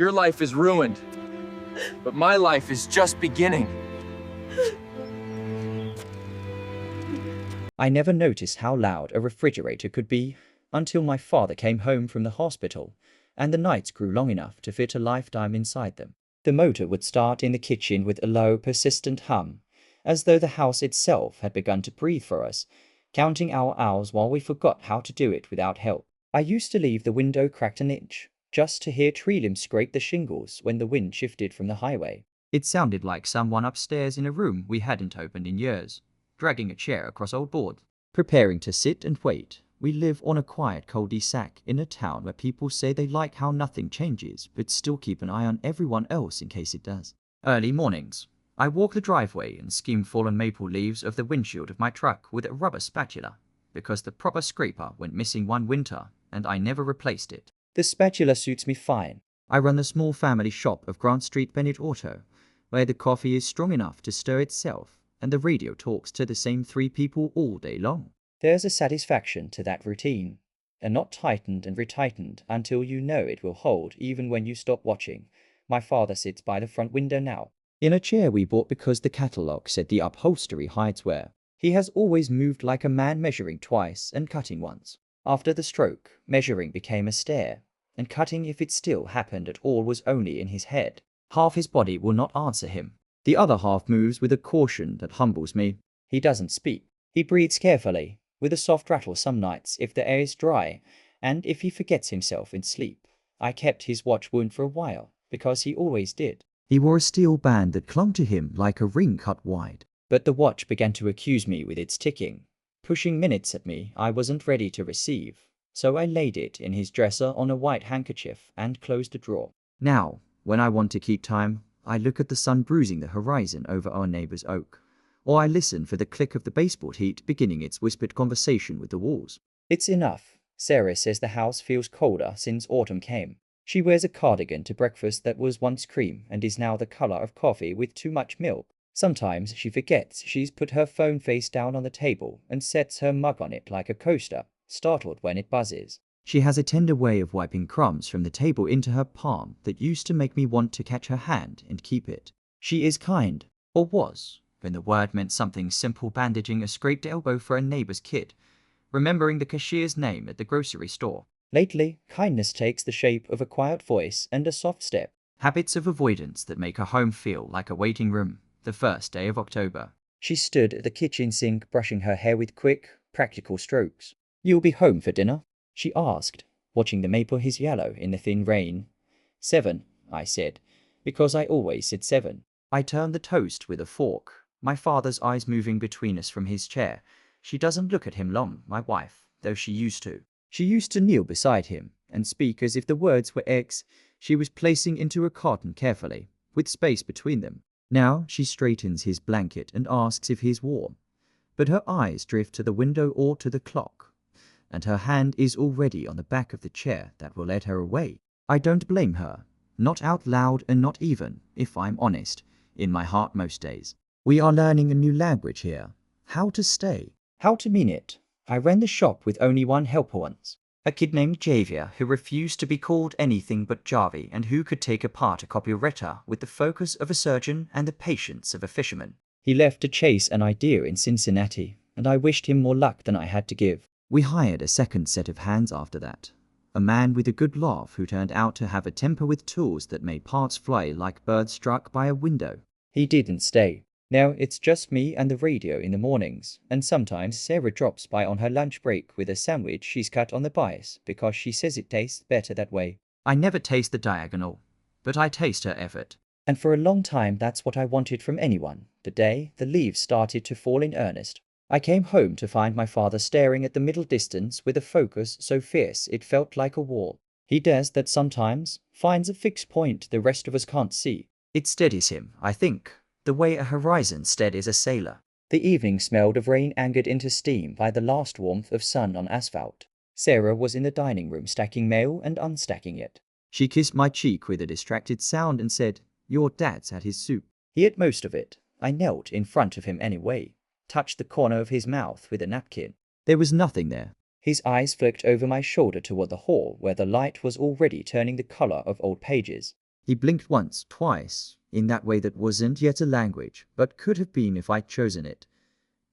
Your life is ruined, but my life is just beginning. I never noticed how loud a refrigerator could be until my father came home from the hospital and the nights grew long enough to fit a lifetime inside them. The motor would start in the kitchen with a low, persistent hum, as though the house itself had begun to breathe for us, counting our hours while we forgot how to do it without help. I used to leave the window cracked an inch, just to hear tree limbs scrape the shingles when the wind shifted from the highway. It sounded like someone upstairs in a room we hadn't opened in years, dragging a chair across old boards. Preparing to sit and wait. We live on a quiet cul-de-sac in a town where people say they like how nothing changes, but still keep an eye on everyone else in case it does. Early mornings. I walk the driveway and skim fallen maple leaves off the windshield of my truck with a rubber spatula, because the proper scraper went missing one winter, and I never replaced it. The spatula suits me fine. I run the small family shop of Grant Street Bennett Auto, where the coffee is strong enough to stir itself, and the radio talks to the same 3 people all day long. There's a satisfaction to that routine, a knot tightened and retightened until you know it will hold even when you stop watching. My father sits by the front window now, in a chair we bought because the catalogue said the upholstery hides wear. He has always moved like a man measuring twice and cutting once. After the stroke, measuring became a stare, and cutting, if it still happened at all, was only in his head. Half his body will not answer him. The other half moves with a caution that humbles me. He doesn't speak. He breathes carefully, with a soft rattle some nights if the air is dry, and if he forgets himself in sleep. I kept his watch wound for a while, because he always did. He wore a steel band that clung to him like a ring cut wide. But the watch began to accuse me with its ticking, pushing minutes at me I wasn't ready to receive. So I laid it in his dresser on a white handkerchief and closed the drawer. Now, when I want to keep time, I look at the sun bruising the horizon over our neighbor's oak, or I listen for the click of the baseboard heat beginning its whispered conversation with the walls. It's enough. Sarah says the house feels colder since autumn came. She wears a cardigan to breakfast that was once cream and is now the color of coffee with too much milk. Sometimes she forgets she's put her phone face down on the table and sets her mug on it like a coaster, startled when it buzzes. She has a tender way of wiping crumbs from the table into her palm that used to make me want to catch her hand and keep it. She is kind, or was, when the word meant something simple, bandaging a scraped elbow for a neighbor's kid, remembering the cashier's name at the grocery store. Lately, kindness takes the shape of a quiet voice and a soft step. Habits of avoidance that make her home feel like a waiting room. The first day of October. She stood at the kitchen sink brushing her hair with quick, practical strokes. "You'll be home for dinner?" she asked, watching the maple hiss yellow in the thin rain. 7, I said, because I always said 7. I turned the toast with a fork, my father's eyes moving between us from his chair. She doesn't look at him long, my wife, though she used to. She used to kneel beside him and speak as if the words were eggs she was placing into a carton carefully, with space between them. Now she straightens his blanket and asks if he's warm, but her eyes drift to the window or to the clock, and her hand is already on the back of the chair that will lead her away. I don't blame her, not out loud and not even, if I'm honest, in my heart most days. We are learning a new language here. How to stay. How to mean it. I ran the shop with only one helper once. A kid named Javier who refused to be called anything but Javi and who could take apart a copywriter with the focus of a surgeon and the patience of a fisherman. He left to chase an idea in Cincinnati, and I wished him more luck than I had to give. We hired a second set of hands after that. A man with a good laugh who turned out to have a temper with tools that made parts fly like birds struck by a window. He didn't stay. Now it's just me and the radio in the mornings, and sometimes Sarah drops by on her lunch break with a sandwich she's cut on the bias because she says it tastes better that way. I never taste the diagonal, but I taste her effort. And for a long time that's what I wanted from anyone, the day the leaves started to fall in earnest. I came home to find my father staring at the middle distance with a focus so fierce it felt like a wall. He does that sometimes, finds a fixed point the rest of us can't see. It steadies him, I think, the way a horizon steadies a sailor. The evening smelled of rain angered into steam by the last warmth of sun on asphalt. Sarah was in the dining room stacking mail and unstacking it. She kissed my cheek with a distracted sound and said, "Your dad's had his soup." He ate most of it. I knelt in front of him anyway, touched the corner of his mouth with a napkin. There was nothing there. His eyes flicked over my shoulder toward the hall where the light was already turning the color of old pages. He blinked once, twice, in that way that wasn't yet a language, but could have been if I'd chosen it.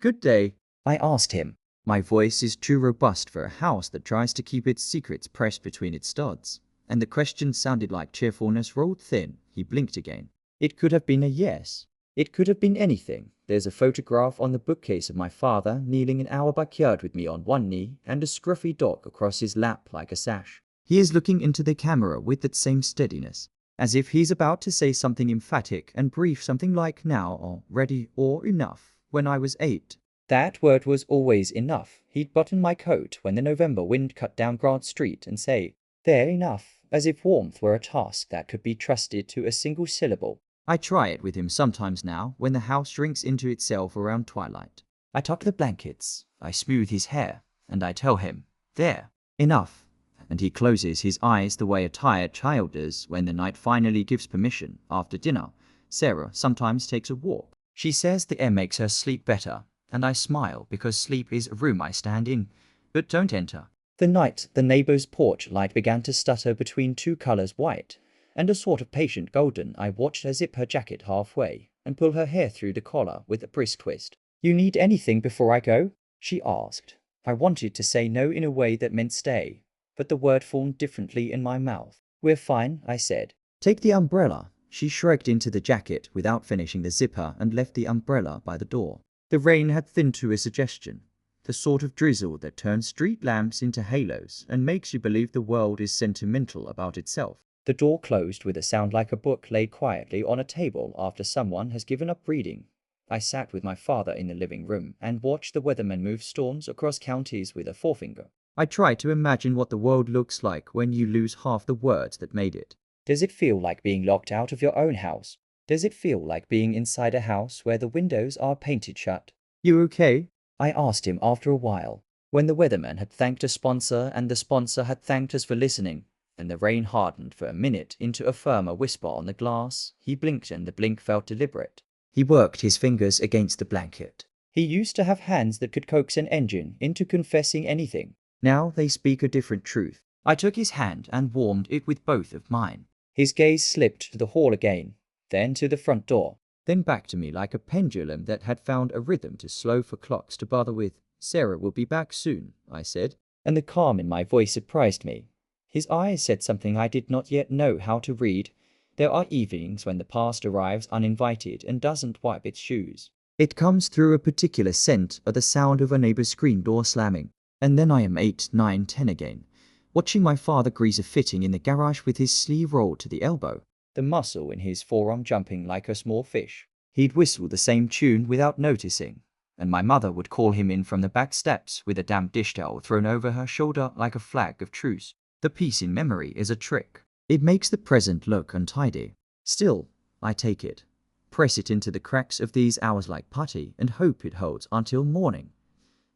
"Good day," I asked him. My voice is too robust for a house that tries to keep its secrets pressed between its studs, and the question sounded like cheerfulness rolled thin. He blinked again. It could have been a yes. It could have been anything. There's a photograph on the bookcase of my father kneeling in our backyard with me on one knee and a scruffy dog across his lap like a sash. He is looking into the camera with that same steadiness, as if he's about to say something emphatic and brief, something like now or ready or enough. When I was 8. That word was always enough. He'd button my coat when the November wind cut down Grant Street and say, "There, enough," as if warmth were a task that could be trusted to a single syllable. I try it with him sometimes now when the house shrinks into itself around twilight. I tuck the blankets, I smooth his hair, and I tell him, "There, enough," and he closes his eyes the way a tired child does when the night finally gives permission. After dinner, Sarah sometimes takes a walk. She says the air makes her sleep better, and I smile because sleep is a room I stand in, but don't enter. The night the neighbor's porch light began to stutter between two colors, white and a sort of patient golden, I watched her zip her jacket halfway and pull her hair through the collar with a brisk twist. "You need anything before I go?" she asked. I wanted to say no in a way that meant stay, but the word formed differently in my mouth. "We're fine," I said. "Take the umbrella." She shrugged into the jacket without finishing the zipper and left the umbrella by the door. The rain had thinned to a suggestion, the sort of drizzle that turns street lamps into halos and makes you believe the world is sentimental about itself. The door closed with a sound like a book laid quietly on a table after someone has given up reading. I sat with my father in the living room and watched the weatherman move storms across counties with a forefinger. I try to imagine what the world looks like when you lose half the words that made it. Does it feel like being locked out of your own house? Does it feel like being inside a house where the windows are painted shut? "You okay?" I asked him after a while, when the weatherman had thanked a sponsor and the sponsor had thanked us for listening, and the rain hardened for a minute into a firmer whisper on the glass. He blinked and the blink felt deliberate. He worked his fingers against the blanket. He used to have hands that could coax an engine into confessing anything. Now they speak a different truth. I took his hand and warmed it with both of mine. His gaze slipped to the hall again, then to the front door, then back to me like a pendulum that had found a rhythm too slow for clocks to bother with. "Sarah will be back soon," I said, and the calm in my voice surprised me. His eyes said something I did not yet know how to read. There are evenings when the past arrives uninvited and doesn't wipe its shoes. It comes through a particular scent or the sound of a neighbor's screen door slamming. And then I am 8, 9, 10 again, watching my father grease a fitting in the garage with his sleeve rolled to the elbow, the muscle in his forearm jumping like a small fish. He'd whistle the same tune without noticing, and my mother would call him in from the back steps with a damp dish towel thrown over her shoulder like a flag of truce. The piece in memory is a trick. It makes the present look untidy. Still, I take it, press it into the cracks of these hours like putty, and hope it holds until morning.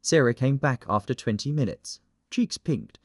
Sarah came back after 20 minutes, cheeks pinked,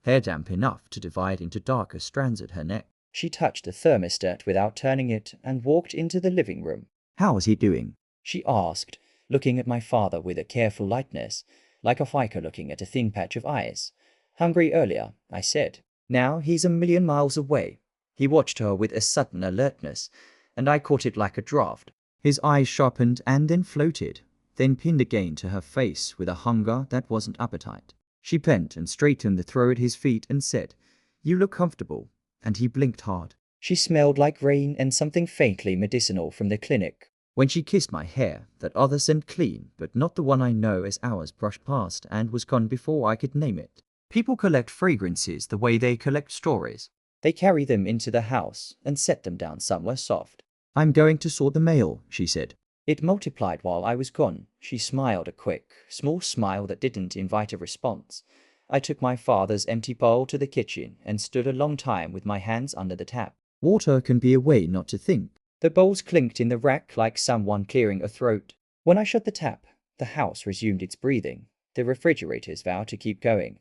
hair damp enough to divide into darker strands at her neck. She touched the thermostat without turning it and walked into the living room. "How is he doing?" she asked, looking at my father with a careful lightness, like a hiker looking at a thin patch of ice. "Hungry earlier," I said. "Now he's a million miles away." He watched her with a sudden alertness, and I caught it like a draft. His eyes sharpened and then floated, then pinned again to her face with a hunger that wasn't appetite. She bent and straightened the throw at his feet and said, "You look comfortable," and he blinked hard. She smelled like rain and something faintly medicinal from the clinic. When she kissed my hair, that other scent clean, but not the one I know as hours brushed past and was gone before I could name it. People collect fragrances the way they collect stories. They carry them into the house and set them down somewhere soft. "I'm going to sort the mail," she said. It multiplied while I was gone. She smiled, a quick, small smile that didn't invite a response. I took my father's empty bowl to the kitchen and stood a long time with my hands under the tap. Water can be a way not to think. The bowls clinked in the rack like someone clearing a throat. When I shut the tap, the house resumed its breathing. The refrigerators vowed to keep going.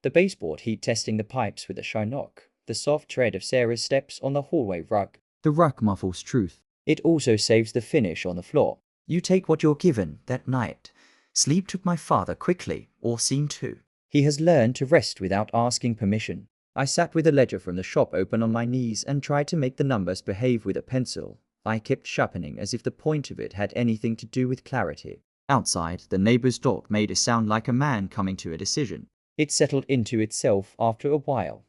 The baseboard heat testing the pipes with a shy knock. The soft tread of Sarah's steps on the hallway rug. The rug muffles truth. It also saves the finish on the floor. You take what you're given. That night, sleep took my father quickly, or seemed to. He has learned to rest without asking permission. I sat with a ledger from the shop open on my knees and tried to make the numbers behave with a pencil. I kept sharpening as if the point of it had anything to do with clarity. Outside, the neighbor's dog made a sound like a man coming to a decision. It settled into itself after a while,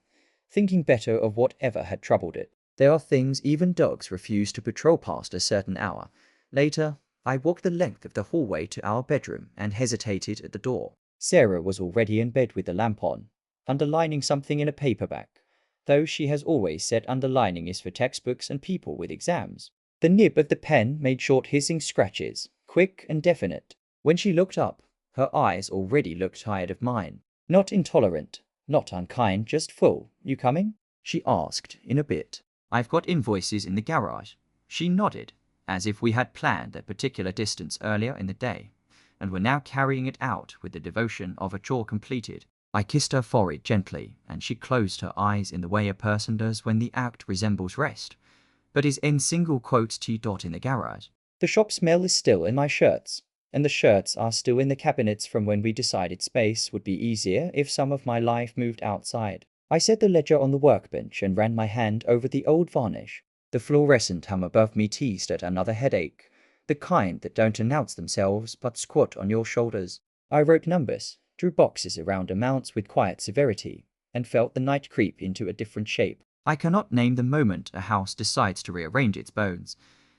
thinking better of whatever had troubled it. There are things even dogs refuse to patrol past a certain hour. Later, I walked the length of the hallway to our bedroom and hesitated at the door. Sarah was already in bed with the lamp on, underlining something in a paperback, though she has always said underlining is for textbooks and people with exams. The nib of the pen made short hissing scratches, quick and definite. When she looked up, her eyes already looked tired of mine. Not intolerant, not unkind, just full. You coming? She asked in a bit. I've got invoices in the garage. She nodded, as if we had planned that particular distance earlier in the day, and were now carrying it out with the devotion of a chore completed. I kissed her forehead gently, and she closed her eyes in the way a person does when the act resembles rest, but is in single quotes T. in the garage. The shop smell is still in my shirts, and the shirts are still in the cabinets from when we decided space would be easier if some of my life moved outside. I set the ledger on the workbench and ran my hand over the old varnish. The fluorescent hum above me teased at another headache, the kind that don't announce themselves but squat on your shoulders. I wrote numbers, drew boxes around amounts with quiet severity, and felt the night creep into a different shape. I cannot name the moment a house decides to rearrange its bones,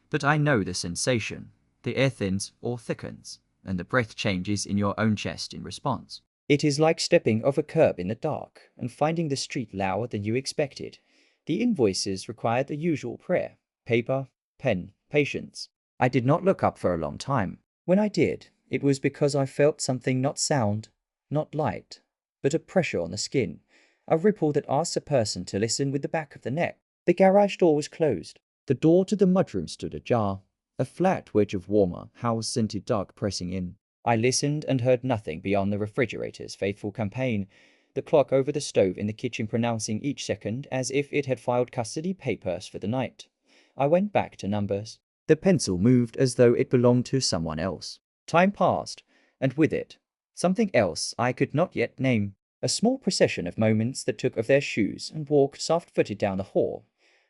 but I know the sensation. The air thins or thickens, and the breath changes in your own chest in response. It is like stepping off a curb in the dark and finding the street lower than you expected. The invoices required the usual prayer: paper, pen, patience. I did not look up for a long time. When I did, it was because I felt something not sound, not light, but a pressure on the skin, a ripple that asked a person to listen with the back of the neck. The garage door was closed. The door to the mudroom stood ajar, a flat wedge of warmer, house-scented dark pressing in. I listened and heard nothing beyond the refrigerator's faithful campaign, the clock over the stove in the kitchen pronouncing each second as if it had filed custody papers for the night. I went back to numbers. The pencil moved as though it belonged to someone else. Time passed, and with it, something else I could not yet name. A small procession of moments that took off their shoes and walked soft-footed down the hall.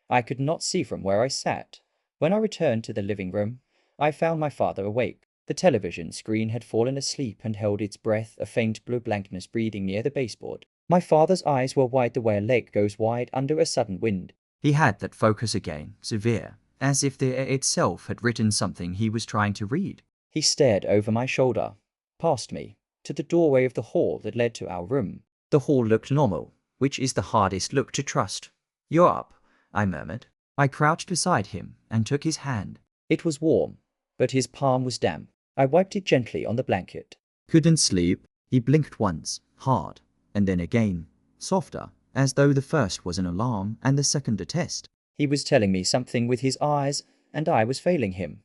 I could not see from where I sat. When I returned to the living room, I found my father awake. The television screen had fallen asleep and held its breath, a faint blue blankness breathing near the baseboard. My father's eyes were wide the way a lake goes wide under a sudden wind. He had that focus again, severe, as if the air itself had written something he was trying to read. He stared over my shoulder, past me, to the doorway of the hall that led to our room. The hall looked normal, which is the hardest look to trust. You're up, I murmured. I crouched beside him and took his hand. It was warm, but his palm was damp. I wiped it gently on the blanket. Couldn't sleep? He blinked once, hard, and then again, softer, as though the first was an alarm and the second a test. He was telling me something with his eyes, and I was failing him.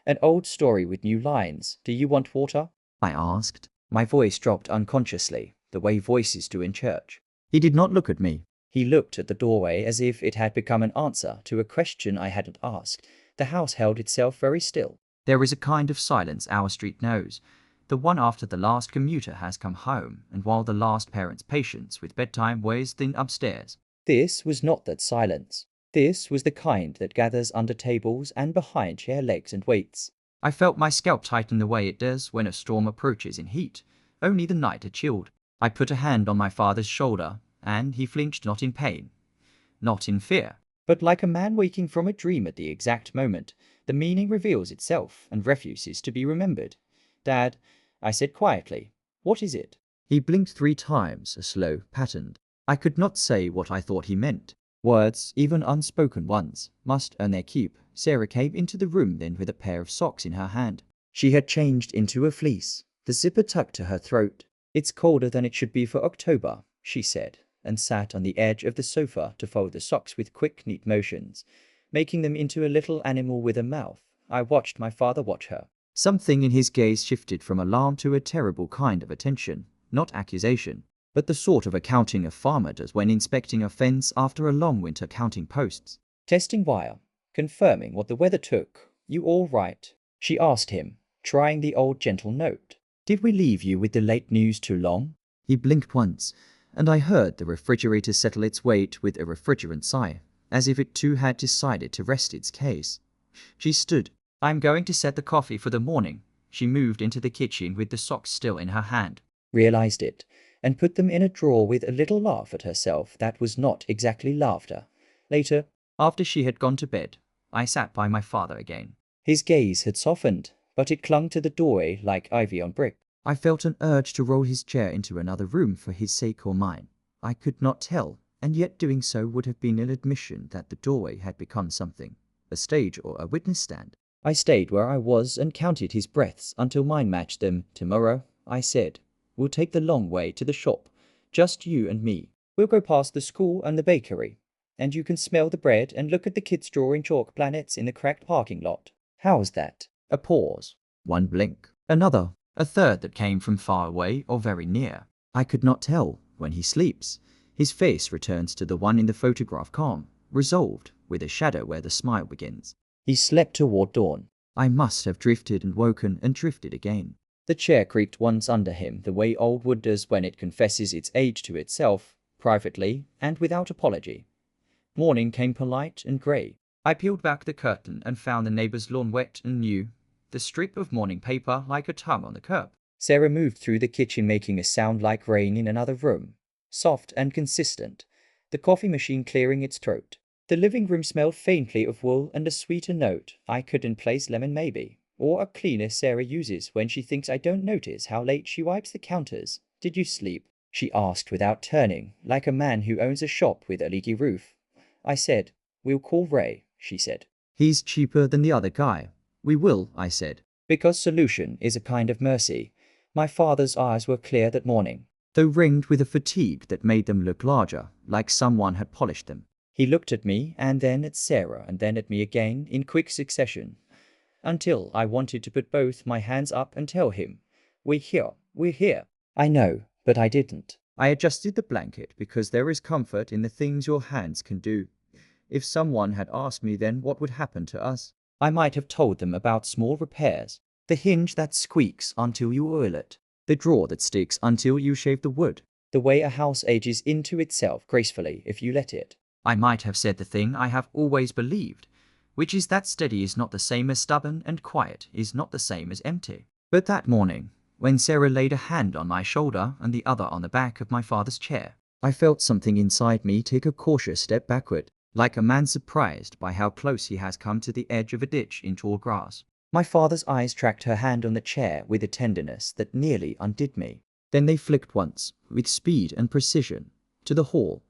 An old story with new lines. Do you want water? I asked. My voice dropped unconsciously, the way voices do in church. He did not look at me. He looked at the doorway as if it had become an answer to a question I hadn't asked. The house held itself very still. There is a kind of silence our street knows, the one after the last commuter has come home and while the last parent's patience with bedtime weighs thin upstairs. This was not that silence. This was the kind that gathers under tables and behind chair legs and weights. I felt my scalp tighten the way it does when a storm approaches in heat. Only the night had chilled. I put a hand on my father's shoulder, and he flinched, not in pain, not in fear, but like a man waking from a dream at the exact moment. The meaning reveals itself and refuses to be remembered. Dad, I said quietly, what is it? He blinked 3 times, a slow, patterned. I could not say what I thought he meant. Words, even unspoken ones, must earn their keep. Sarah came into the room then with a pair of socks in her hand. She had changed into a fleece, the zipper tucked to her throat. It's colder than it should be for October, she said, and sat on the edge of the sofa to fold the socks with quick, neat motions, making them into a little animal with a mouth. I watched my father watch her. Something in his gaze shifted from alarm to a terrible kind of attention, not accusation, but the sort of accounting a farmer does when inspecting a fence after a long winter, counting posts. Testing wire, confirming what the weather took. You all right? She asked him, trying the old gentle note. Did we leave you with the late news too long? He blinked once, and I heard the refrigerator settle its weight with a refrigerant sigh, as if it too had decided to rest its case. She stood. "I'm going to set the coffee for the morning." She moved into the kitchen with the socks still in her hand, realized it, and put them in a drawer with a little laugh at herself that was not exactly laughter. Later, after she had gone to bed, I sat by my father again. His gaze had softened, but it clung to the doorway like ivy on brick. I felt an urge to roll his chair into another room for his sake or mine. I could not tell, and yet doing so would have been an admission that the doorway had become something, a stage or a witness stand. I stayed where I was and counted his breaths until mine matched them. "Tomorrow," I said, "we'll take the long way to the shop, just you and me. We'll go past the school and the bakery, and you can smell the bread and look at the kids drawing chalk planets in the cracked parking lot. How's that?" A pause. One blink. Another. A third that came from far away or very near. I could not tell. When he sleeps, his face returns to the one in the photograph, calm, resolved, with a shadow where the smile begins. He slept toward dawn. I must have drifted and woken and drifted again. The chair creaked once under him, the way old wood does when it confesses its age to itself, privately and without apology. Morning came polite and grey. I peeled back the curtain and found the neighbor's lawn wet and new, the strip of morning paper like a tongue on the curb. Sarah moved through the kitchen, making a sound like rain in another room, soft and consistent, the coffee machine clearing its throat. The living room smelled faintly of wool and a sweeter note. I couldn't place lemon maybe, or a cleaner Sarah uses when she thinks I don't notice how late she wipes the counters. "Did you sleep?" she asked without turning, like a man who owns a shop with a leaky roof. I said, "We'll call Ray," she said. "He's cheaper than the other guy." "We will," I said, "because solution is a kind of mercy." My father's eyes were clear that morning, though ringed with a fatigue that made them look larger, like someone had polished them. He looked at me, and then at Sarah, and then at me again, in quick succession, until I wanted to put both my hands up and tell him, we're here. I know, but I didn't. I adjusted the blanket because there is comfort in the things your hands can do. If someone had asked me then what would happen to us, I might have told them about small repairs. The hinge that squeaks until you oil it. The drawer that sticks until you shave the wood. The way a house ages into itself gracefully if you let it. I might have said the thing I have always believed, which is that steady is not the same as stubborn and quiet is not the same as empty. But that morning, when Sarah laid a hand on my shoulder and the other on the back of my father's chair, I felt something inside me take a cautious step backward, like a man surprised by how close he has come to the edge of a ditch in tall grass. My father's eyes tracked her hand on the chair with a tenderness that nearly undid me. Then they flicked once, with speed and precision, to the hall.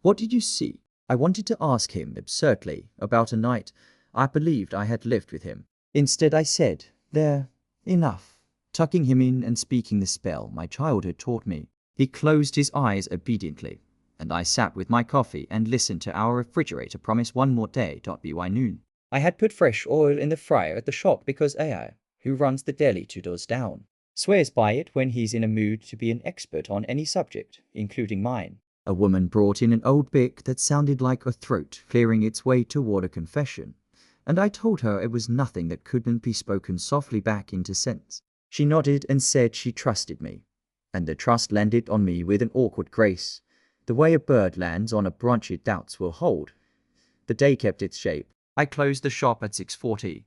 "What did you see?" I wanted to ask him absurdly about a night I believed I had lived with him. Instead I said, "There, enough," tucking him in and speaking the spell my childhood taught me. He closed his eyes obediently, and I sat with my coffee and listened to our refrigerator promise one more day. By noon. I had put fresh oil in the fryer at the shop because AI, who runs the deli 2 doors down, swears by it when he's in a mood to be an expert on any subject, including mine. A woman brought in an old bic that sounded like a throat clearing its way toward a confession, and I told her it was nothing that couldn't be spoken softly back into sense. She nodded and said she trusted me, and the trust landed on me with an awkward grace, the way a bird lands on a branch it doubts will hold. The day kept its shape. I closed the shop at 6:40,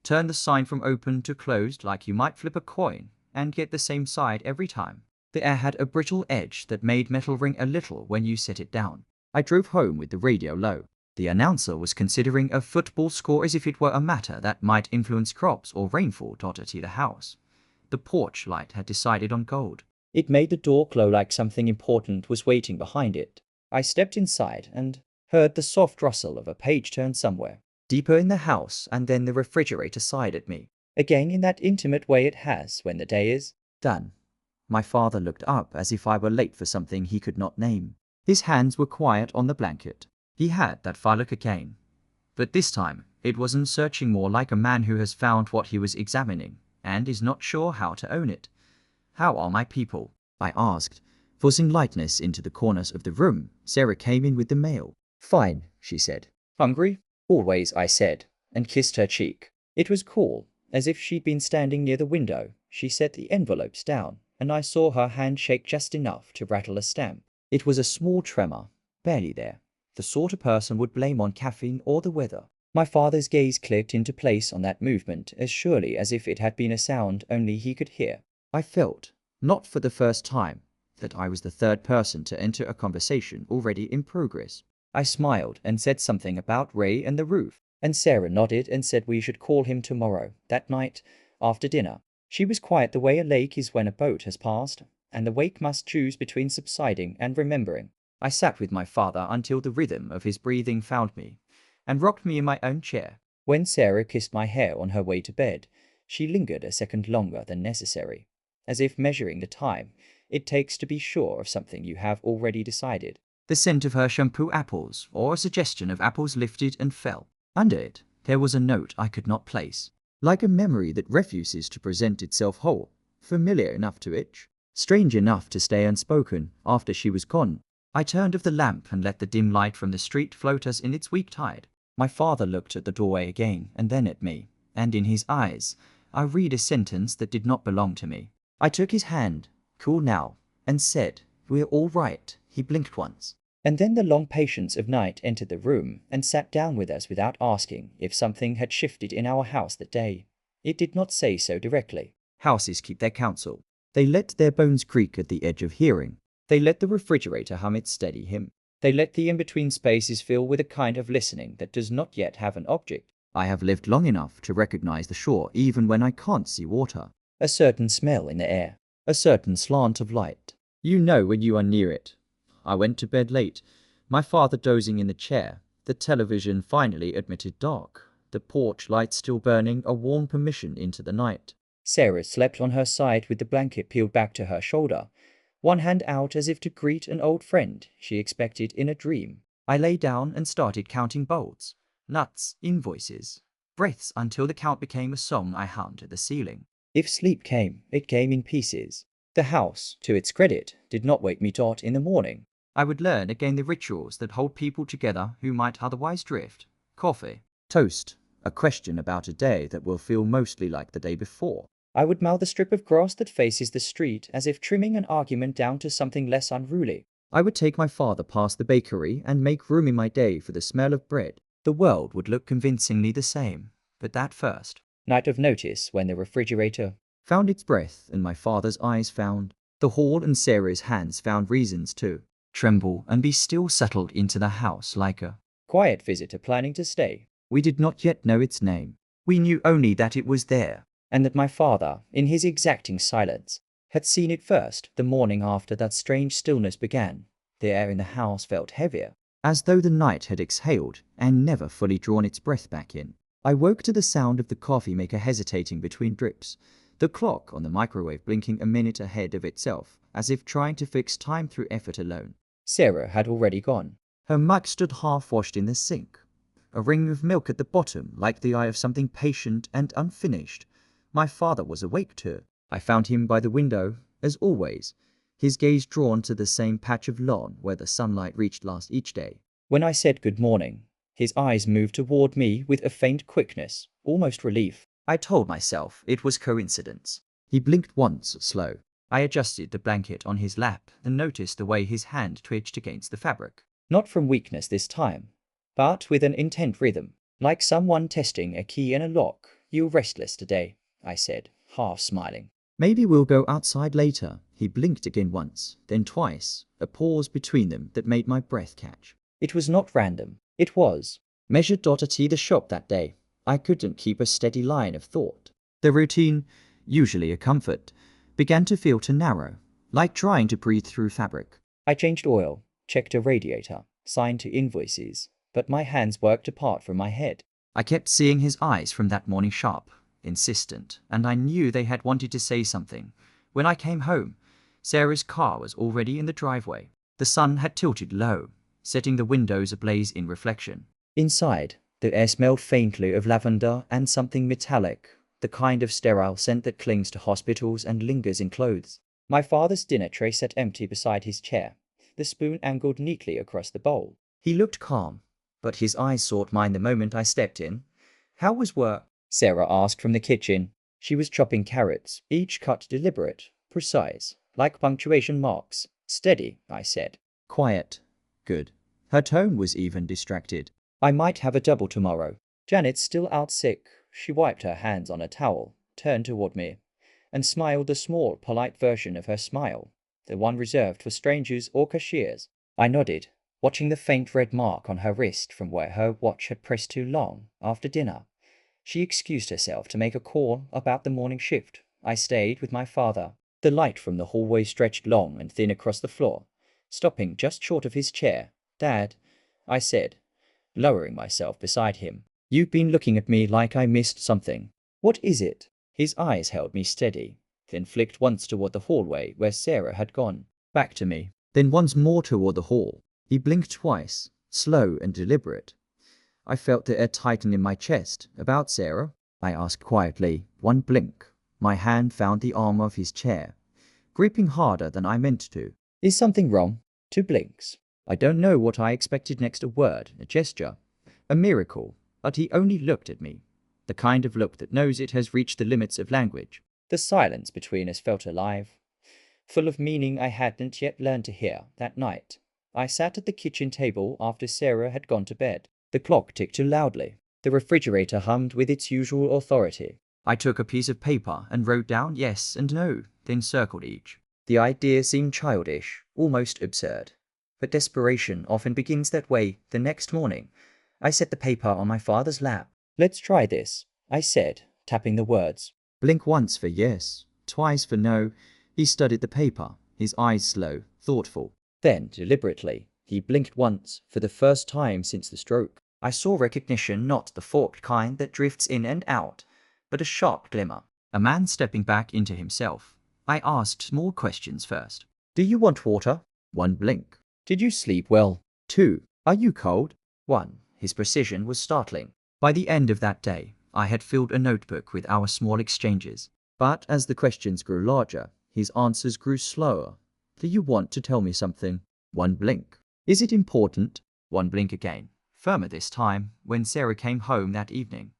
turned the sign from open to closed like you might flip a coin and get the same side every time. The air had a brittle edge that made metal ring a little when you set it down. I drove home with the radio low. The announcer was considering a football score as if it were a matter that might influence crops or rainfall. At the house, the porch light had decided on gold. It made the door glow like something important was waiting behind it. I stepped inside and heard the soft rustle of a page turned somewhere deeper in the house, and then the refrigerator sighed at me, again in that intimate way it has when the day is done. My father looked up as if I were late for something he could not name. His hands were quiet on the blanket. He had that fire look again, but this time it wasn't searching, more like a man who has found what he was examining and is not sure how to own it. "How are my people?" I asked, forcing lightness into the corners of the room. Sarah came in with the mail. "Fine," she said. "Hungry?" "Always," I said, and kissed her cheek. It was cool, as if she'd been standing near the window. She set the envelopes down, and I saw her hand shake just enough to rattle a stamp. It was a small tremor, barely there, the sort a person would blame on caffeine or the weather. My father's gaze clicked into place on that movement as surely as if it had been a sound only he could hear. I felt, not for the first time, that I was the third person to enter a conversation already in progress. I smiled and said something about Ray and the roof, and Sarah nodded and said we should call him tomorrow, that night, after dinner. She was quiet the way a lake is when a boat has passed, and the wake must choose between subsiding and remembering. I sat with my father until the rhythm of his breathing found me, and rocked me in my own chair. When Sarah kissed my hair on her way to bed, she lingered a second longer than necessary, as if measuring the time it takes to be sure of something you have already decided. The scent of her shampoo apples, or a suggestion of apples lifted and fell. Under it, there was a note I could not place, like a memory that refuses to present itself whole, familiar enough to itch, strange enough to stay unspoken after she was gone. I turned off the lamp and let the dim light from the street float us in its weak tide. My father looked at the doorway again and then at me, and in his eyes I read a sentence that did not belong to me. I took his hand, cool now, and said, "We're all right." He blinked once, and then the long patience of night entered the room and sat down with us without asking if something had shifted in our house that day. It did not say so directly. Houses keep their counsel. They let their bones creak at the edge of hearing. They let the refrigerator hum its steady hymn. They let the in-between spaces fill with a kind of listening that does not yet have an object. I have lived long enough to recognize the shore even when I can't see water. A certain smell in the air. A certain slant of light. You know when you are near it. I went to bed late, my father dozing in the chair, the television finally admitted dark, the porch light still burning a warm permission into the night. Sarah slept on her side with the blanket peeled back to her shoulder, one hand out as if to greet an old friend she expected in a dream. I lay down and started counting bolts, nuts, invoices, breaths until the count became a song I hummed at the ceiling. If sleep came, it came in pieces. The house, to its credit, did not wake me in the morning. I would learn again the rituals that hold people together who might otherwise drift. Coffee, toast, a question about a day that will feel mostly like the day before. I would mow the strip of grass that faces the street as if trimming an argument down to something less unruly. I would take my father past the bakery and make room in my day for the smell of bread. The world would look convincingly the same, but that first night of notice when the refrigerator found its breath and my father's eyes found, the hall and Sarah's hands found reasons to tremble and be still settled into the house like a quiet visitor planning to stay. We did not yet know its name. We knew only that it was there, and that my father, in his exacting silence, had seen it first the morning after that strange stillness began. The air in the house felt heavier, as though the night had exhaled and never fully drawn its breath back in. I woke to the sound of the coffee maker hesitating between drips, the clock on the microwave blinking a minute ahead of itself, as if trying to fix time through effort alone. Sarah had already gone. Her mug stood half-washed in the sink, a ring of milk at the bottom like the eye of something patient and unfinished. My father was awake too. I found him by the window, as always, his gaze drawn to the same patch of lawn where the sunlight reached last each day. When I said good morning, his eyes moved toward me with a faint quickness, almost relief. I told myself it was coincidence. He blinked once, slow. I adjusted the blanket on his lap and noticed the way his hand twitched against the fabric. Not from weakness this time, but with an intent rhythm, like someone testing a key in a lock. "You're restless today," I said, half smiling. "Maybe we'll go outside later." He blinked again once, then twice, a pause between them that made my breath catch. It was not random. It was measured. At the shop that day, I couldn't keep a steady line of thought. The routine, usually a comfort, began to feel too narrow, like trying to breathe through fabric. I changed oil, checked a radiator, signed to invoices, but my hands worked apart from my head. I kept seeing his eyes from that morning sharp, insistent, and I knew they had wanted to say something. When I came home, Sarah's car was already in the driveway. The sun had tilted low, setting the windows ablaze in reflection. Inside, the air smelled faintly of lavender and something metallic, the kind of sterile scent that clings to hospitals and lingers in clothes. My father's dinner tray sat empty beside his chair, the spoon angled neatly across the bowl. He looked calm, but his eyes sought mine the moment I stepped in. "How was work?" Sarah asked from the kitchen. She was chopping carrots, each cut deliberate, precise, like punctuation marks. "Steady," I said. Quiet. Good. Her tone was even distracted. I might have a double tomorrow. Janet's still out sick. She wiped her hands on a towel, turned toward me, and smiled a small, polite version of her smile, the one reserved for strangers or cashiers. I nodded, watching the faint red mark on her wrist from where her watch had pressed too long after dinner. She excused herself to make a call about the morning shift. I stayed with my father. The light from the hallway stretched long and thin across the floor, stopping just short of his chair. Dad, I said, lowering myself beside him. You've been looking at me like I missed something. What is it? His eyes held me steady, then flicked once toward the hallway where Sarah had gone, back to me, then once more toward the hall. He blinked twice, slow and deliberate. I felt the air tighten in my chest. About Sarah? I asked quietly. One blink. My hand found the arm of his chair, gripping harder than I meant to. Is something wrong? 2 blinks. I don't know what I expected next, a word, a gesture, a miracle, but he only looked at me, the kind of look that knows it has reached the limits of language. The silence between us felt alive, full of meaning I hadn't yet learned to hear. That night, I sat at the kitchen table after Sarah had gone to bed. The clock ticked too loudly. The refrigerator hummed with its usual authority. I took a piece of paper and wrote down yes and no, then circled each. The idea seemed childish, almost absurd. But desperation often begins that way. The next morning, I set the paper on my father's lap. Let's try this, I said, tapping the words. Blink once for yes, twice for no. He studied the paper, his eyes slow, thoughtful. Then, deliberately, he blinked once, for the first time since the stroke. I saw recognition, not the forked kind that drifts in and out, but a sharp glimmer. A man stepping back into himself. I asked more questions first. Do you want water? 1 blink. Did you sleep well? 2. Are you cold? 1. His precision was startling. By the end of that day, I had filled a notebook with our small exchanges. But as the questions grew larger, his answers grew slower. Do you want to tell me something? 1 blink. Is it important? 1 blink again. Firmer this time, when Sarah came home that evening.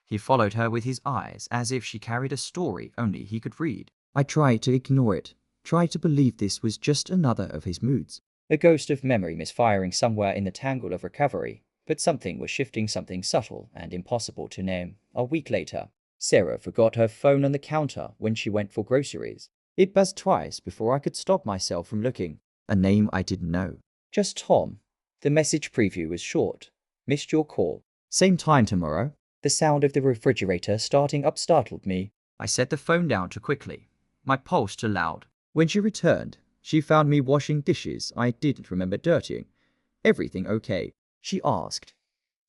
He followed her with his eyes, as if she carried a story only he could read. I tried to ignore it, tried to believe this was just another of his moods. A ghost of memory misfiring somewhere in the tangle of recovery, but something was shifting, something subtle and impossible to name. A week later, Sarah forgot her phone on the counter when she went for groceries. It buzzed twice before I could stop myself from looking. A name I didn't know. Just Tom. The message preview was short. Missed your call. Same time tomorrow. The sound of the refrigerator starting up startled me. I set the phone down too quickly, my pulse too loud. When she returned, she found me washing dishes I didn't remember dirtying. Everything okay? She asked.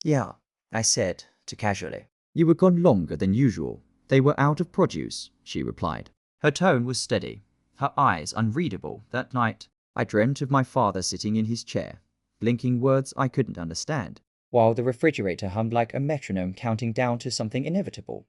Yeah, I said, too casually. You were gone longer than usual. They were out of produce, she replied. Her tone was steady, her eyes unreadable. That night, I dreamt of my father sitting in his chair, blinking words I couldn't understand, while the refrigerator hummed like a metronome counting down to something inevitable.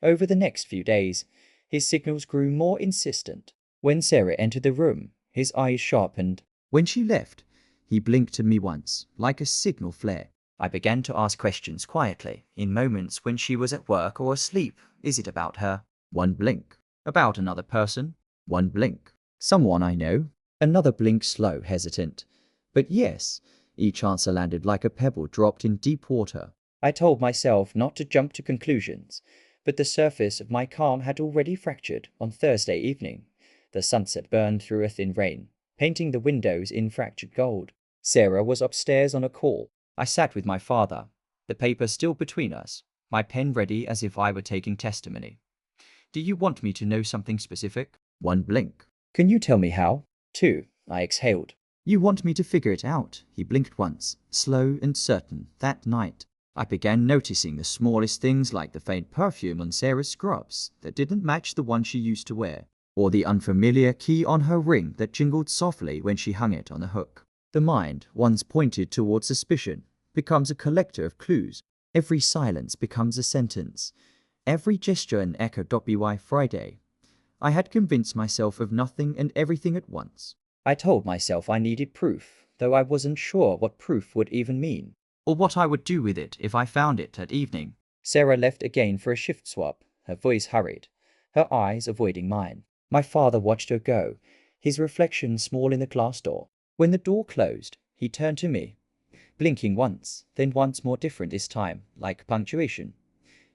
Over the next few days, his signals grew more insistent. When Sarah entered the room, his eyes sharpened. When she left, he blinked at me once, like a signal flare. I began to ask questions quietly, in moments when she was at work or asleep. Is it about her? 1 blink. About another person? 1 blink. Someone I know? Another blink, slow, hesitant. But yes, each answer landed like a pebble dropped in deep water. I told myself not to jump to conclusions, but the surface of my calm had already fractured. On Thursday evening, the sunset burned through a thin rain, painting the windows in fractured gold. Sarah was upstairs on a call. I sat with my father, the paper still between us, my pen ready as if I were taking testimony. Do you want me to know something specific? 1 blink. Can you tell me how? 2. I exhaled. You want me to figure it out? He blinked once, slow and certain. That night, I began noticing the smallest things, like the faint perfume on Sarah's scrubs that didn't match the one she used to wear, or the unfamiliar key on her ring that jingled softly when she hung it on a hook. The mind, once pointed towards suspicion, becomes a collector of clues. Every silence becomes a sentence. Every gesture an echo. By Friday, I had convinced myself of nothing and everything at once. I told myself I needed proof, though I wasn't sure what proof would even mean, or what I would do with it if I found it that evening. Sarah left again for a shift swap, her voice hurried, her eyes avoiding mine. My father watched her go, his reflection small in the glass door. When the door closed, he turned to me, blinking once, then once more different this time, like punctuation.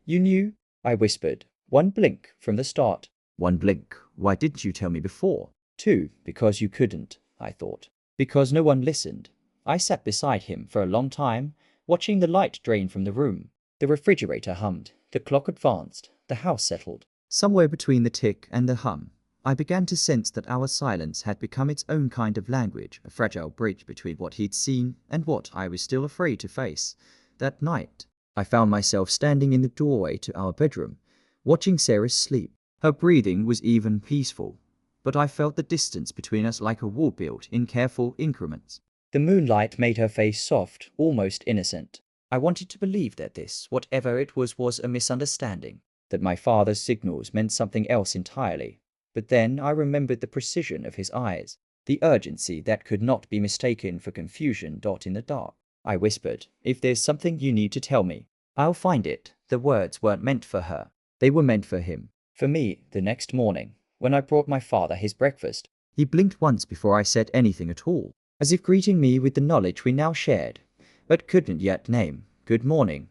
You knew? I whispered. One blink from the start. One blink. Why didn't you tell me before? Two, because you couldn't, I thought. Because no one listened. I sat beside him for a long time, watching the light drain from the room. The refrigerator hummed, the clock advanced, the house settled. Somewhere between the tick and the hum, I began to sense that our silence had become its own kind of language, a fragile bridge between what he'd seen and what I was still afraid to face. That night, I found myself standing in the doorway to our bedroom, watching Sarah sleep. Her breathing was even, peaceful, but I felt the distance between us like a wall built in careful increments. The moonlight made her face soft, almost innocent. I wanted to believe that this, whatever it was a misunderstanding, that my father's signals meant something else entirely. But then I remembered the precision of his eyes, the urgency that could not be mistaken for confusion in the dark. I whispered, if there's something you need to tell me, I'll find it. The words weren't meant for her. They were meant for him. For me, the next morning, when I brought my father his breakfast, he blinked once before I said anything at all, as if greeting me with the knowledge we now shared, but couldn't yet name. Good morning,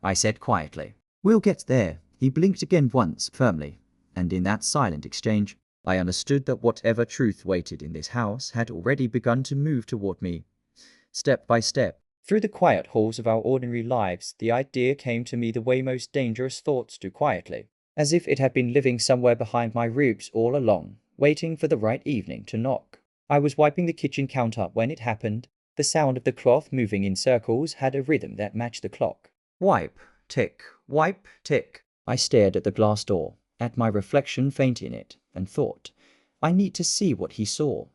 I said quietly. We'll get there. He blinked again once, firmly, and in that silent exchange, I understood that whatever truth waited in this house had already begun to move toward me. Step by step, through the quiet halls of our ordinary lives, the idea came to me the way most dangerous thoughts do, quietly, as if it had been living somewhere behind my ribs all along, waiting for the right evening to knock. I was wiping the kitchen counter when it happened. The sound of the cloth moving in circles had a rhythm that matched the clock. Wipe, tick, wipe, tick. I stared at the glass door, at my reflection faint in it, and thought, I need to see what he saw.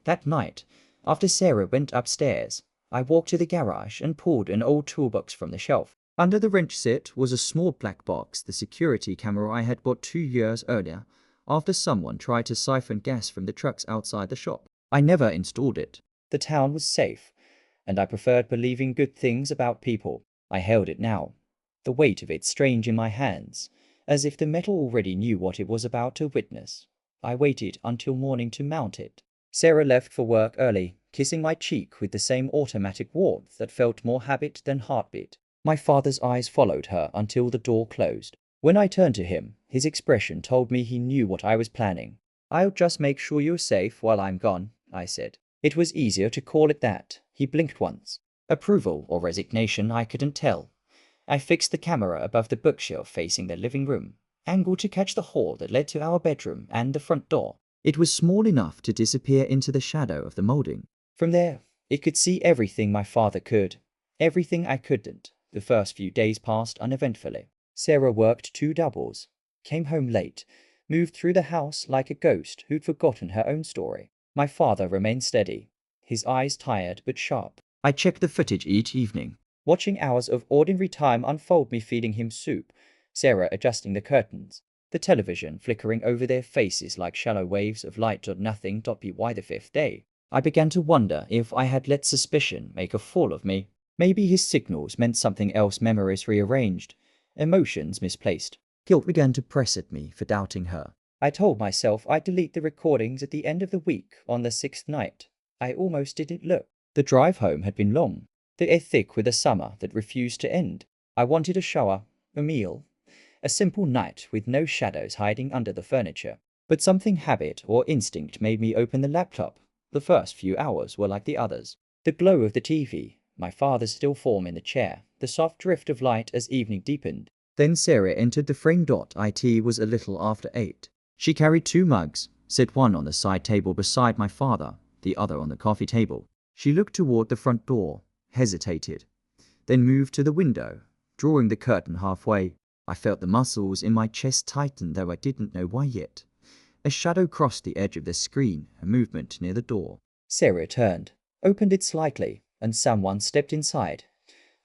That night, after Sarah went upstairs, I walked to the garage and pulled an old toolbox from the shelf. Under the wrench set was a small black box, the security camera I had bought 2 years earlier, after someone tried to siphon gas from the trucks outside the shop. I never installed it. The town was safe, and I preferred believing good things about people. I held it now, the weight of it strange in my hands, as if the metal already knew what it was about to witness. I waited until morning to mount it. Sarah left for work early, kissing my cheek with the same automatic warmth that felt more habit than heartbeat. My father's eyes followed her until the door closed. When I turned to him, his expression told me he knew what I was planning. I'll just make sure you're safe while I'm gone, I said. It was easier to call it that. He blinked once. Approval or resignation, I couldn't tell. I fixed the camera above the bookshelf facing the living room, angled to catch the hall that led to our bedroom and the front door. It was small enough to disappear into the shadow of the molding. From there, it could see everything my father could, everything I couldn't. The first few days passed uneventfully. Sarah worked 2 doubles, came home late, moved through the house like a ghost who'd forgotten her own story. My father remained steady, his eyes tired but sharp. I checked the footage each evening, watching hours of ordinary time unfold, me feeding him soup, Sarah adjusting the curtains, the television flickering over their faces like shallow waves of light. Nothing. By the 5th day, I began to wonder if I had let suspicion make a fool of me. Maybe his signals meant something else, memories rearranged, emotions misplaced. Guilt began to press at me for doubting her. I told myself I'd delete the recordings at the end of the week. On the 6th night, I almost didn't look. The drive home had been long, the air thick with a summer that refused to end. I wanted a shower, a meal, a simple night with no shadows hiding under the furniture. But something, habit or instinct, made me open the laptop. The first few hours were like the others. The glow of the TV, my father's still form in the chair, the soft drift of light as evening deepened. Then Sarah entered the frame. It was a little after 8. She carried 2 mugs, set one on the side table beside my father, the other on the coffee table. She looked toward the front door, hesitated, then moved to the window, drawing the curtain halfway. I felt the muscles in my chest tighten, though I didn't know why yet. A shadow crossed the edge of the screen, a movement near the door. Sarah turned, opened it slightly, and someone stepped inside.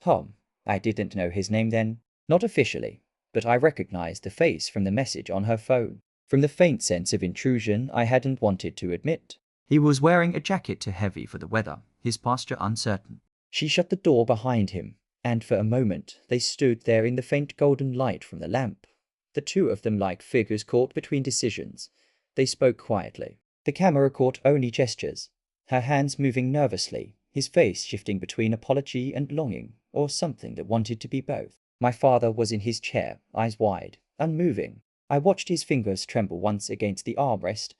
Tom. I didn't know his name then, not officially, but I recognized the face from the message on her phone, from the faint sense of intrusion I hadn't wanted to admit. He was wearing a jacket too heavy for the weather, his posture uncertain. She shut the door behind him, and for a moment they stood there in the faint golden light from the lamp. The two of them like figures caught between decisions. They spoke quietly. The camera caught only gestures, her hands moving nervously, his face shifting between apology and longing, or something that wanted to be both. My father was in his chair, eyes wide, unmoving. I watched his fingers tremble once against the armrest.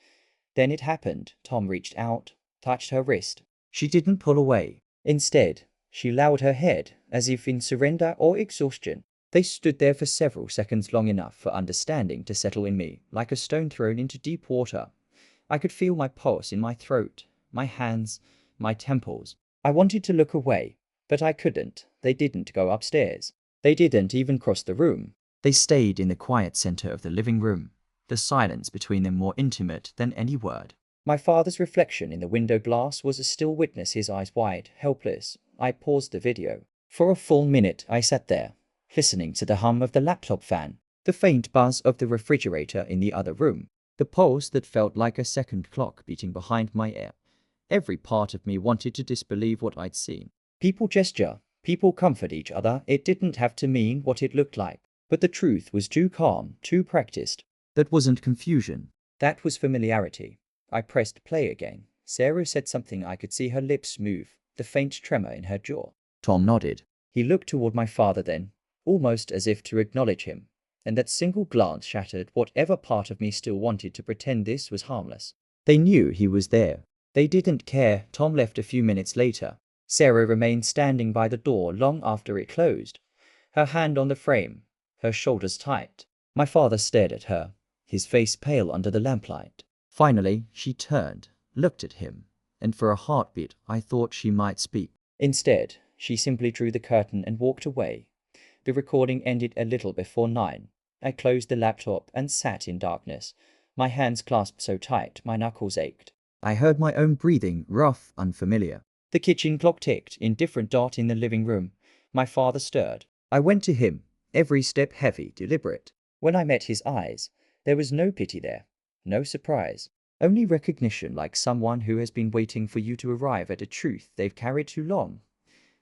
Then it happened. Tom reached out, touched her wrist. She didn't pull away. Instead, she lowered her head, as if in surrender or exhaustion. They stood there for several seconds, long enough for understanding to settle in me, like a stone thrown into deep water. I could feel my pulse in my throat, my hands, my temples. I wanted to look away, but I couldn't. They didn't go upstairs. They didn't even cross the room. They stayed in the quiet center of the living room, the silence between them more intimate than any word. My father's reflection in the window glass was a still witness, his eyes wide, helpless. I paused the video. For a full minute I sat there, listening to the hum of the laptop fan, the faint buzz of the refrigerator in the other room, the pulse that felt like a second clock beating behind my ear. Every part of me wanted to disbelieve what I'd seen. People gesture, people comfort each other. It didn't have to mean what it looked like. But the truth was too calm, too practiced. That wasn't confusion. That was familiarity. I pressed play again. Sarah said something. I could see her lips move, the faint tremor in her jaw. Tom nodded. He looked toward my father then, almost as if to acknowledge him. And that single glance shattered whatever part of me still wanted to pretend this was harmless. They knew he was there. They didn't care. Tom left a few minutes later. Sarah remained standing by the door long after it closed, her hand on the frame, her shoulders tight. My father stared at her, his face pale under the lamplight. Finally, she turned, looked at him, and for a heartbeat I thought she might speak. Instead, she simply drew the curtain and walked away. The recording ended a little before 9. I closed the laptop and sat in darkness, my hands clasped so tight my knuckles ached. I heard my own breathing, rough, unfamiliar. The kitchen clock ticked, indifferent dot in the living room. My father stirred. I went to him, every step heavy, deliberate. When I met his eyes, there was no pity there, no surprise, only recognition, like someone who has been waiting for you to arrive at a truth they've carried too long.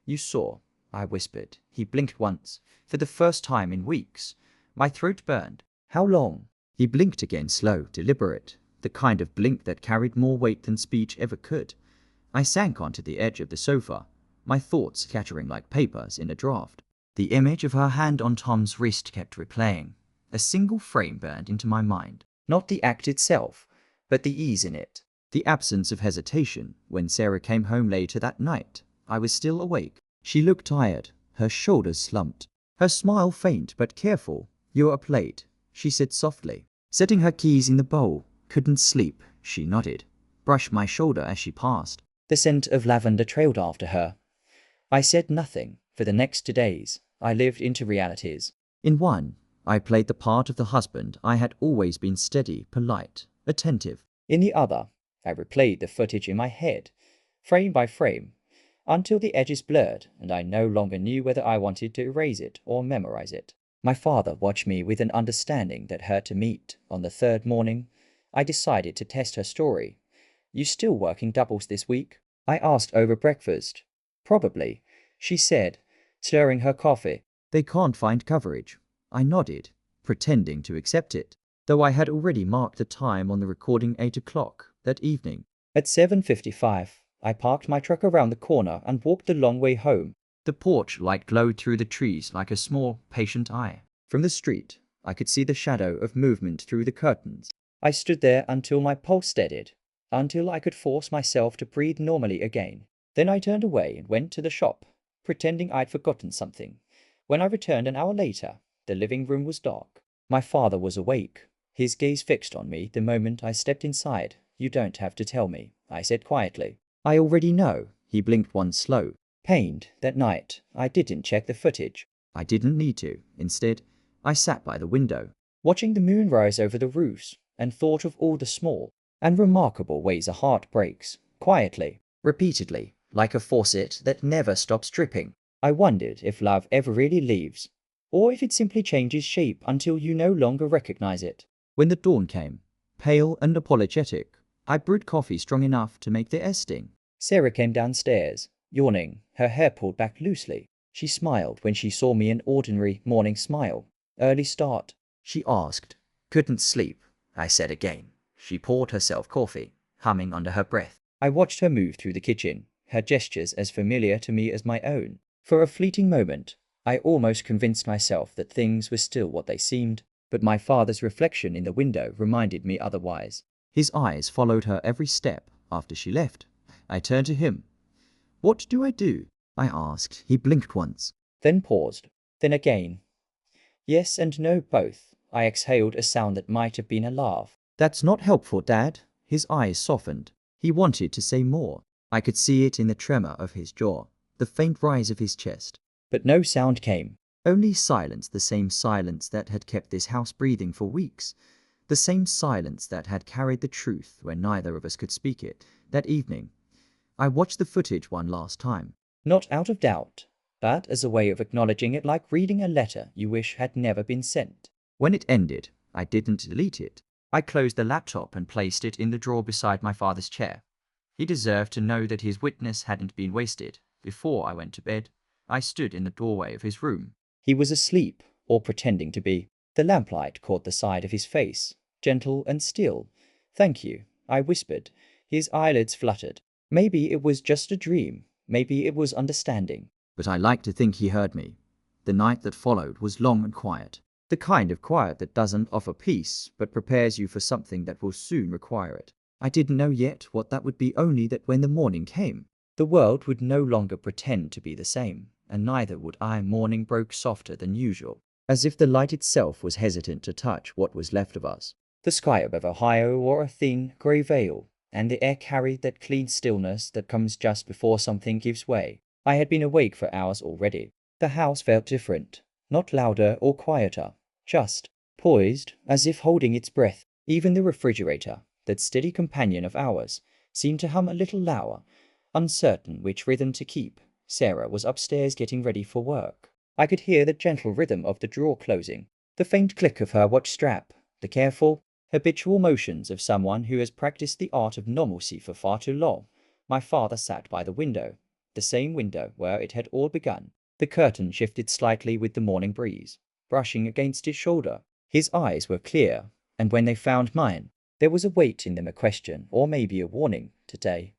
You saw, I whispered. He blinked once, for the first time in weeks. My throat burned. How long? He blinked again, slow, deliberate, the kind of blink that carried more weight than speech ever could. I sank onto the edge of the sofa, my thoughts scattering like papers in a draft. The image of her hand on Tom's wrist kept replaying. A single frame burned into my mind. Not the act itself, but the ease in it. The absence of hesitation. When Sarah came home later that night, I was still awake. She looked tired, her shoulders slumped, her smile faint but careful. "You're up late," she said softly, setting her keys in the bowl. "Couldn't sleep," she nodded, brushed my shoulder as she passed. The scent of lavender trailed after her. I said nothing. For the next 2 days, I lived into realities. In one, I played the part of the husband I had always been, steady, polite, attentive. In the other, I replayed the footage in my head, frame by frame, until the edges blurred and I no longer knew whether I wanted to erase it or memorize it. My father watched me with an understanding that hurt to meet. On the 3rd morning, I decided to test her story. "You still working doubles this week?" I asked over breakfast. "Probably," she said, stirring her coffee. "They can't find coverage." I nodded, pretending to accept it, though I had already marked the time on the recording, 8 o'clock that evening. At 7:55, I parked my truck around the corner and walked the long way home. The porch light glowed through the trees like a small, patient eye. From the street, I could see the shadow of movement through the curtains. I stood there until my pulse steadied, until I could force myself to breathe normally again. Then I turned away and went to the shop, pretending I'd forgotten something. When I returned an hour later, the living room was dark. My father was awake, his gaze fixed on me the moment I stepped inside. "You don't have to tell me," I said quietly. "I already know." He blinked once, slow. Pained, that night, I didn't check the footage. I didn't need to. Instead, I sat by the window, watching the moon rise over the roofs, and thought of all the small and remarkable ways a heart breaks, quietly, repeatedly, like a faucet that never stops dripping. I wondered if love ever really leaves, or if it simply changes shape until you no longer recognize it. When the dawn came, pale and apologetic, I brewed coffee strong enough to make the air sting. Sarah came downstairs, yawning, her hair pulled back loosely. She smiled when she saw me, an ordinary morning smile. "Early start?" she asked. "Couldn't sleep," I said again. She poured herself coffee, humming under her breath. I watched her move through the kitchen, her gestures as familiar to me as my own. For a fleeting moment, I almost convinced myself that things were still what they seemed, but my father's reflection in the window reminded me otherwise. His eyes followed her every step after she left. I turned to him. "What do I do?" I asked. He blinked once, then paused, then again. Yes and no both. I exhaled a sound that might have been a laugh. "That's not helpful, Dad." His eyes softened. He wanted to say more. I could see it in the tremor of his jaw, the faint rise of his chest. But no sound came. Only silence, the same silence that had kept this house breathing for weeks. The same silence that had carried the truth when neither of us could speak it. That evening, I watched the footage one last time. Not out of doubt, but as a way of acknowledging it, like reading a letter you wish had never been sent. When it ended, I didn't delete it. I closed the laptop and placed it in the drawer beside my father's chair. He deserved to know that his witness hadn't been wasted. Before I went to bed, I stood in the doorway of his room. He was asleep, or pretending to be. The lamplight caught the side of his face, gentle and still. "Thank you," I whispered. His eyelids fluttered. Maybe it was just a dream. Maybe it was understanding. But I like to think he heard me. The night that followed was long and quiet. The kind of quiet that doesn't offer peace, but prepares you for something that will soon require it. I didn't know yet what that would be, only that when the morning came, the world would no longer pretend to be the same, and neither would I. Morning broke softer than usual, as if the light itself was hesitant to touch what was left of us. The sky above Ohio wore a thin, grey veil, and the air carried that clean stillness that comes just before something gives way. I had been awake for hours already. The house felt different, not louder or quieter, just poised, as if holding its breath. Even the refrigerator, that steady companion of ours, seemed to hum a little louder, uncertain which rhythm to keep. Sarah was upstairs getting ready for work. I could hear the gentle rhythm of the drawer closing, the faint click of her watch strap, the careful, habitual motions of someone who has practiced the art of normalcy for far too long. My father sat by the window, the same window where it had all begun. The curtain shifted slightly with the morning breeze, brushing against his shoulder. His eyes were clear, and when they found mine, there was a weight in them, a question, or maybe a warning. "Today,"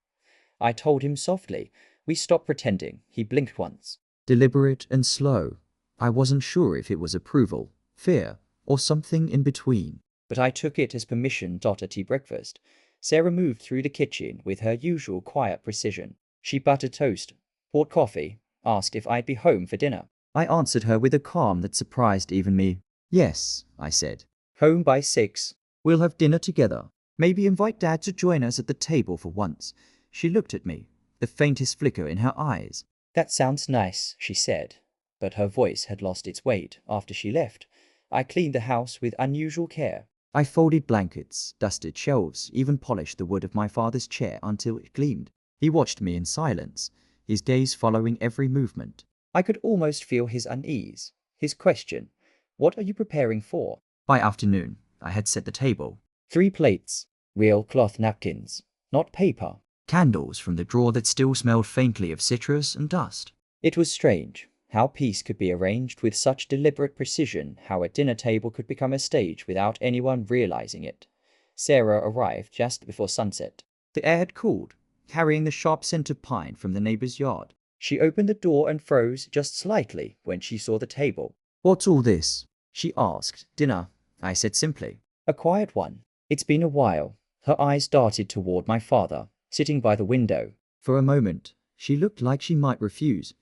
I told him softly. "We stopped pretending." He blinked once. Deliberate and slow. I wasn't sure if it was approval, fear, or something in between. But I took it as permission. At tea breakfast, Sarah moved through the kitchen with her usual quiet precision. She buttered toast, poured coffee, asked if I'd be home for dinner. I answered her with a calm that surprised even me. "Yes," I said. "Home by 6. We'll have dinner together. Maybe invite Dad to join us at the table for once." She looked at me, the faintest flicker in her eyes. "That sounds nice," she said, but her voice had lost its weight after she left. I cleaned the house with unusual care. I folded blankets, dusted shelves, even polished the wood of my father's chair until it gleamed. He watched me in silence, his gaze following every movement. I could almost feel his unease, his question. "What are you preparing for?" By afternoon, I had set the table. 3 plates, real cloth napkins, not paper, candles from the drawer that still smelled faintly of citrus and dust. It was strange how peace could be arranged with such deliberate precision, how a dinner table could become a stage without anyone realizing it. Sarah arrived just before sunset. The air had cooled, carrying the sharp scent of pine from the neighbor's yard. She opened the door and froze just slightly when she saw the table. "What's all this?" she asked. "Dinner," I said simply. "A quiet one. It's been a while." Her eyes darted toward my father, sitting by the window. For a moment, she looked like she might refuse,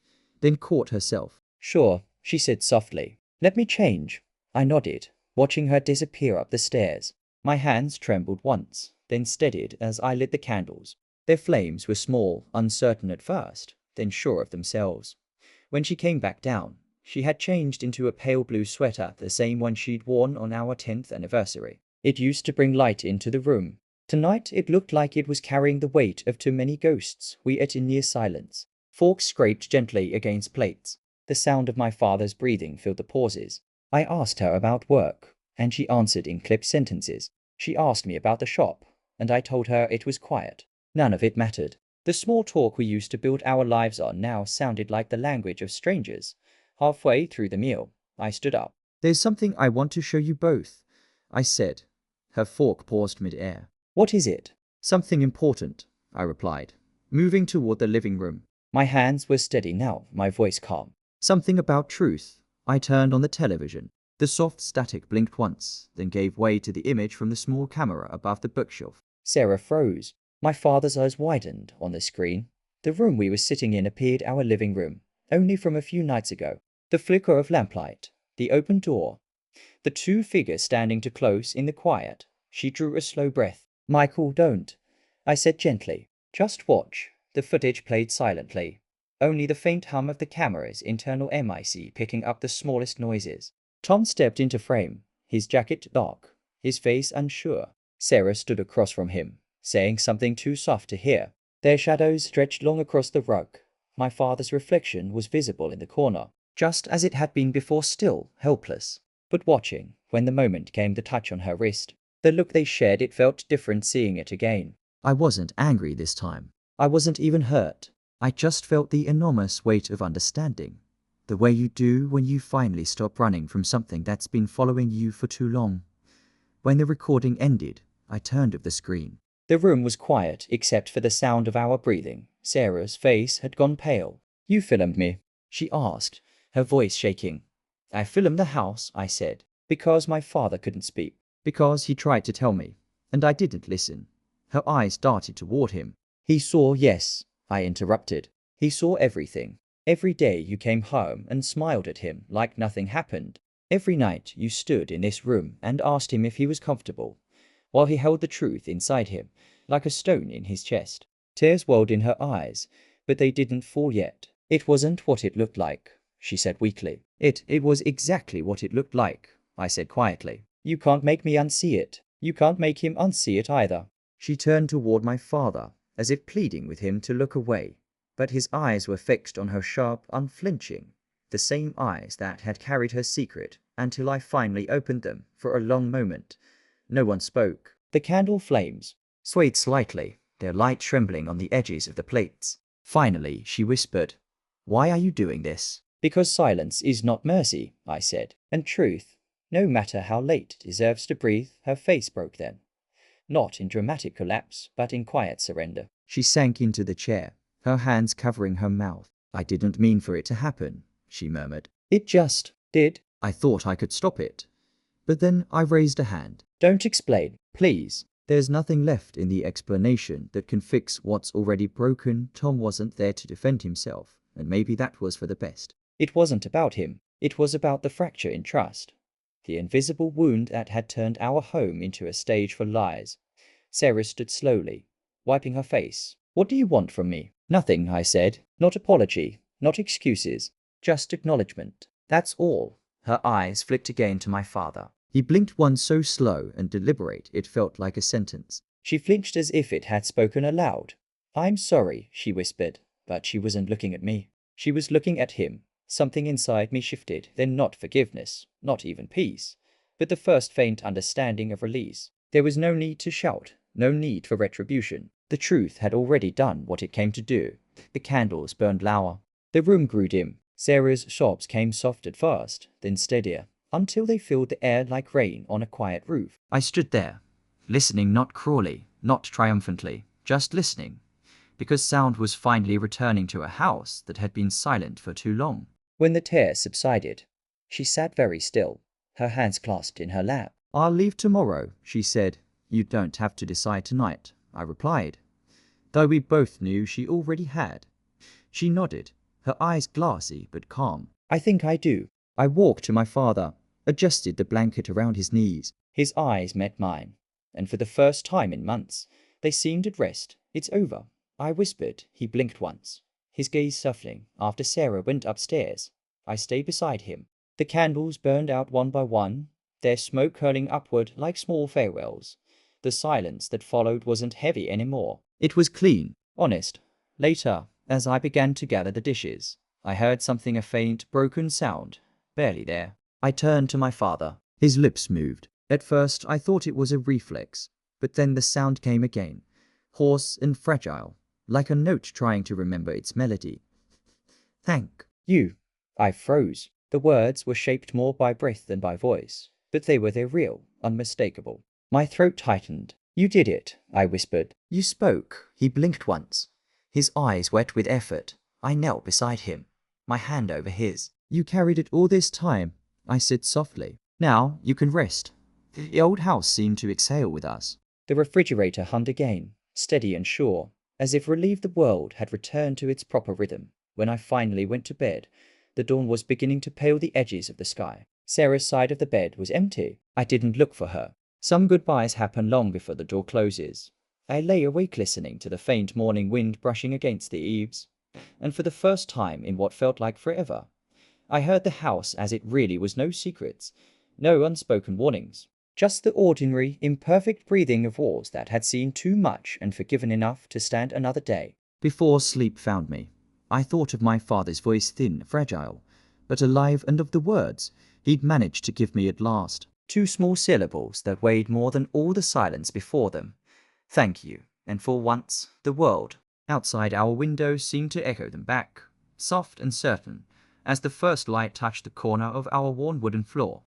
then caught herself. "Sure," she said softly. "Let me change." I nodded, watching her disappear up the stairs. My hands trembled once, then steadied as I lit the candles. Their flames were small, uncertain at first, then sure of themselves. When she came back down, she had changed into a pale blue sweater, the same one she'd worn on our 10th anniversary. It used to bring light into the room. Tonight it looked like it was carrying the weight of too many ghosts. We ate in near silence. Forks scraped gently against plates. The sound of my father's breathing filled the pauses. I asked her about work, and she answered in clipped sentences. She asked me about the shop, and I told her it was quiet. None of it mattered. The small talk we used to build our lives on now sounded like the language of strangers. Halfway through the meal, I stood up. "There's something I want to show you both," I said. Her fork paused mid-air. "What is it?" "Something important," I replied, moving toward the living room. My hands were steady now, my voice calm. Something about truth. I turned on the television. The soft static blinked once, then gave way to the image from the small camera above the bookshelf. Sarah froze. My father's eyes widened on the screen. The room we were sitting in appeared our living room, only from a few nights ago. The flicker of lamplight, the open door, the two figures standing too close in the quiet. She drew a slow breath. Michael, don't, I said gently. Just watch. The footage played silently. Only the faint hum of the camera's internal MIC picking up the smallest noises. Tom stepped into frame, his jacket dark, his face unsure. Sarah stood across from him, saying something too soft to hear. Their shadows stretched long across the rug. My father's reflection was visible in the corner, just as it had been before, still helpless, but watching. When the moment came to touch on her wrist, the look they shared, it felt different seeing it again. I wasn't angry this time. I wasn't even hurt. I just felt the enormous weight of understanding. The way you do when you finally stop running from something that's been following you for too long. When the recording ended, I turned off the screen. The room was quiet except for the sound of our breathing. Sarah's face had gone pale. You filmed me? She asked, her voice shaking. I filmed the house, I said, because my father couldn't speak. Because he tried to tell me, and I didn't listen. Her eyes darted toward him. He saw, yes, I interrupted. He saw everything. Every day you came home and smiled at him like nothing happened. Every night you stood in this room and asked him if he was comfortable, while he held the truth inside him, like a stone in his chest. Tears welled in her eyes, but they didn't fall yet. It wasn't what it looked like, she said weakly. It was exactly what it looked like, I said quietly. You can't make me unsee it. You can't make him unsee it either. She turned toward my father, as if pleading with him to look away. But his eyes were fixed on her, sharp, unflinching, the same eyes that had carried her secret until I finally opened them. For a long moment, no one spoke. The candle flames swayed slightly, their light trembling on the edges of the plates. Finally, she whispered, "Why are you doing this?" Because silence is not mercy, I said, and truth, no matter how late, deserves to breathe. Her face broke then. Not in dramatic collapse, but in quiet surrender. She sank into the chair, her hands covering her mouth. I didn't mean for it to happen, she murmured. It just did. I thought I could stop it. But then I raised a hand. Don't explain, please. There's nothing left in the explanation that can fix what's already broken. Tom wasn't there to defend himself, and maybe that was for the best. It wasn't about him. It was about the fracture in trust. The invisible wound that had turned our home into a stage for lies. Sarah stood slowly, wiping her face. What do you want from me? Nothing, I said. Not apology, not excuses, just acknowledgement. That's all. Her eyes flicked again to my father. He blinked once, so slow and deliberate it felt like a sentence. She flinched as if it had spoken aloud. I'm sorry, she whispered, but she wasn't looking at me. She was looking at him. Something inside me shifted, then not forgiveness, not even peace, but the first faint understanding of release. There was no need to shout, no need for retribution. The truth had already done what it came to do. The candles burned lower. The room grew dim. Sarah's sobs came soft at first, then steadier, until they filled the air like rain on a quiet roof. I stood there, listening, not cruelly, not triumphantly, just listening, because sound was finally returning to a house that had been silent for too long. When the tears subsided, she sat very still, her hands clasped in her lap. I'll leave tomorrow, she said. You don't have to decide tonight, I replied, though we both knew she already had. She nodded, her eyes glassy but calm. I think I do. I walked to my father, adjusted the blanket around his knees. His eyes met mine, and for the first time in months, they seemed at rest. It's over, I whispered. He blinked once, his gaze softening. After Sarah went upstairs, I stayed beside him. The candles burned out one by one, their smoke curling upward like small farewells. The silence that followed wasn't heavy anymore. It was clean, honest. Later, as I began to gather the dishes, I heard something, a faint, broken sound, barely there. I turned to my father. His lips moved. At first, I thought it was a reflex, but then the sound came again, hoarse and fragile, like a note trying to remember its melody. Thank you. I froze. The words were shaped more by breath than by voice, but they were there, real, unmistakable. My throat tightened. You did it, I whispered. You spoke. He blinked once, his eyes wet with effort. I knelt beside him, my hand over his. You carried it all this time, I said softly. Now you can rest. The old house seemed to exhale with us. The refrigerator hummed again, steady and sure, as if relieved the world had returned to its proper rhythm. When I finally went to bed, the dawn was beginning to pale the edges of the sky. Sarah's side of the bed was empty. I didn't look for her. Some goodbyes happen long before the door closes. I lay awake listening to the faint morning wind brushing against the eaves, and for the first time in what felt like forever, I heard the house as it really was. No secrets, no unspoken warnings. Just the ordinary, imperfect breathing of walls that had seen too much and forgiven enough to stand another day. Before sleep found me, I thought of my father's voice, thin, fragile, but alive, and of the words he'd managed to give me at last. 2 small syllables that weighed more than all the silence before them. Thank you, and for once, the world outside our window seemed to echo them back, soft and certain, as the first light touched the corner of our worn wooden floor.